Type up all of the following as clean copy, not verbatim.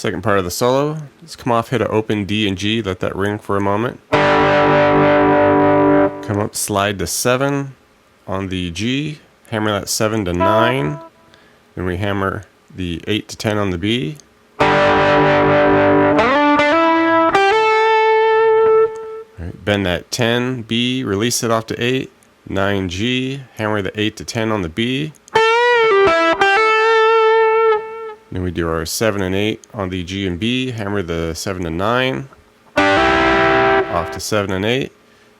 Second part of the solo, just come off, hit an open D and G, let that ring for a moment. Come up, slide to 7 on the G, hammer that 7 to 9, then we hammer the 8 to 10 on the B. Right, bend that 10 B, release it off to 8, 9 G, hammer the 8 to 10 on the B. Then we do our 7 and 8 on the G and B, hammer the 7 to 9, off to 7 and 8,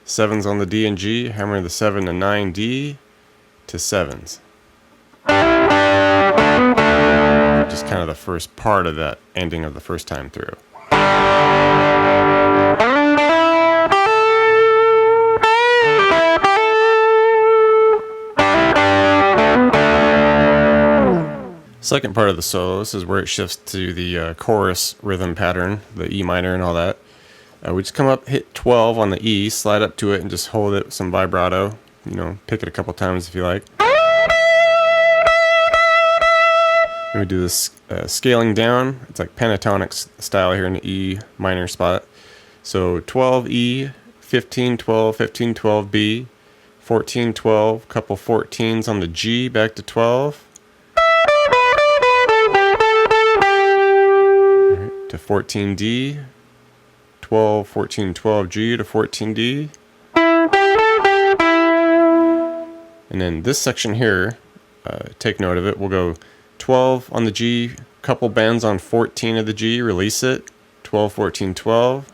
7s on the D and G, hammer the 7 to 9 D to 7s. Just kind of the first part of that ending of the first time through. Second part of the solo, this is where it shifts to the chorus rhythm pattern, the E minor and all that. We just come up, hit 12 on the E, slide up to it, and just hold it with some vibrato. You know, pick it a couple times if you like. Then we do this scaling down. It's like pentatonic style here in the E minor spot. So 12 E, 15, 12, 15, 12 B, 14, 12, couple 14s on the G, back to 12. To 14D, 12, 14, 12G to 14D. And then this section here, take note of it, we'll go 12 on the G, couple bends on 14 of the G, release it, 12, 14, 12.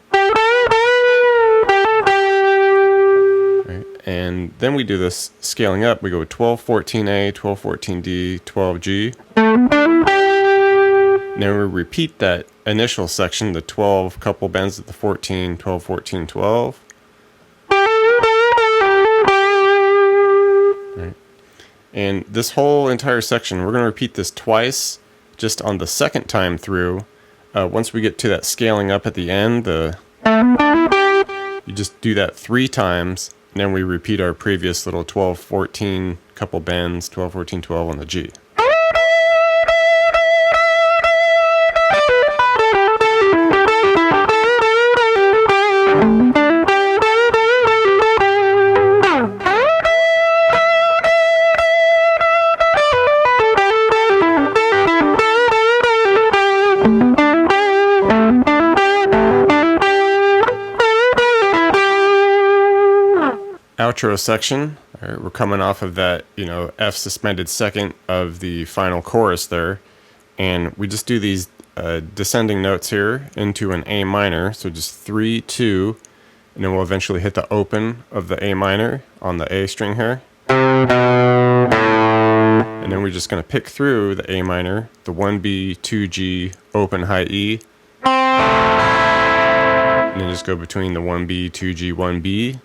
Right. And then we do this scaling up, we go 12, 14A, 12, 14D, 12G. Now we repeat that initial section, the 12 couple bends at the 14, 12, 14, 12. Right. And this whole entire section, we're going to repeat this twice, just on the second time through. Once we get to that scaling up at the end, you just do that 3 times, and then we repeat our previous little 12, 14 couple bends, 12, 14, 12 on the G. Outro section. All right, we're coming off of that, F suspended second of the final chorus there, and we just do these descending notes here into an A minor, so just 3, 2, and then we'll eventually hit the open of the A minor on the A string here, and then we're just going to pick through the A minor, the 1B, 2G, open high E, and then just go between the 1B, 2G, 1B.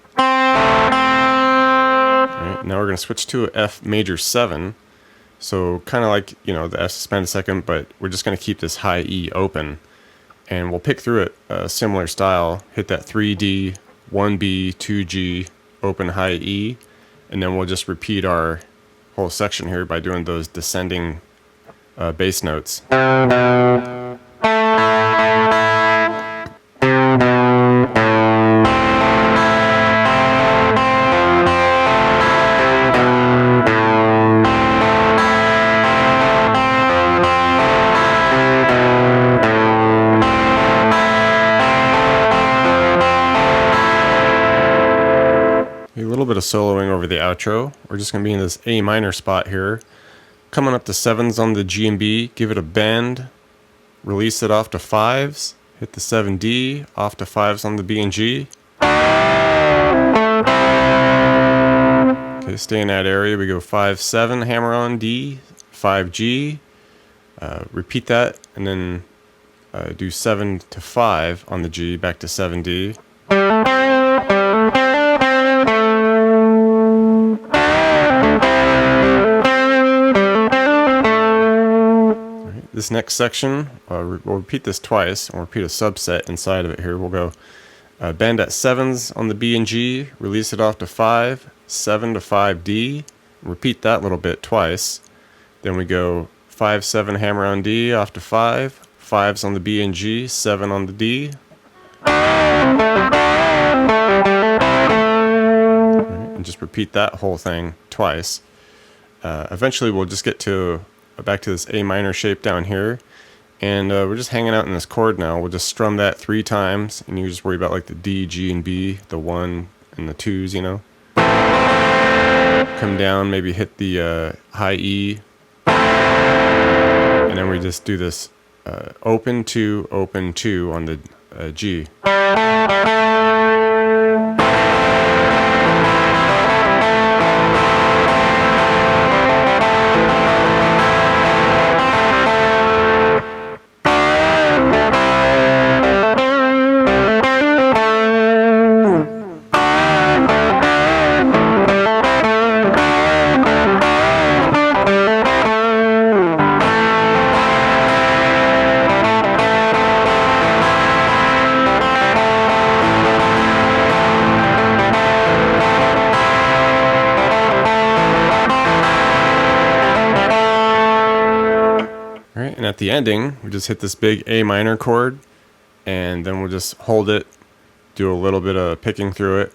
Alright, now we're going to switch to a F major 7. So kind of like, the F suspended second, but we're just going to keep this high E open. And we'll pick through it a similar style, hit that 3D, 1B, 2G, open high E, and then we'll just repeat our whole section here by doing those descending bass notes. A little bit of soloing over the outro. We're just going to be in this A minor spot here. Coming up to 7s on the G and B, give it a bend, release it off to 5s, hit the 7D, off to 5s on the B and G. Okay, stay in that area. We go 5, 7, hammer on D, 5G, repeat that, and then do 7 to 5 on the G, back to 7D. This next section, we'll repeat this twice, and we'll repeat a subset inside of it here. We'll go bend at 7s on the B and G, release it off to 5, 7 to 5D, repeat that little bit twice. Then we go 5, 7, hammer on D, off to 5, 5s on the B and G, 7 on the D. And just repeat that whole thing twice. Eventually we'll just get to back to this A minor shape down here, and we're just hanging out in this chord now. We'll just strum that 3 times, and you just worry about like the D, G, and B, the 1 and the 2s, you know. Come down, maybe hit the high E, and then we just do this open 2 on the G. And at the ending, we just hit this big A minor chord, and then we'll just hold it, do a little bit of picking through it,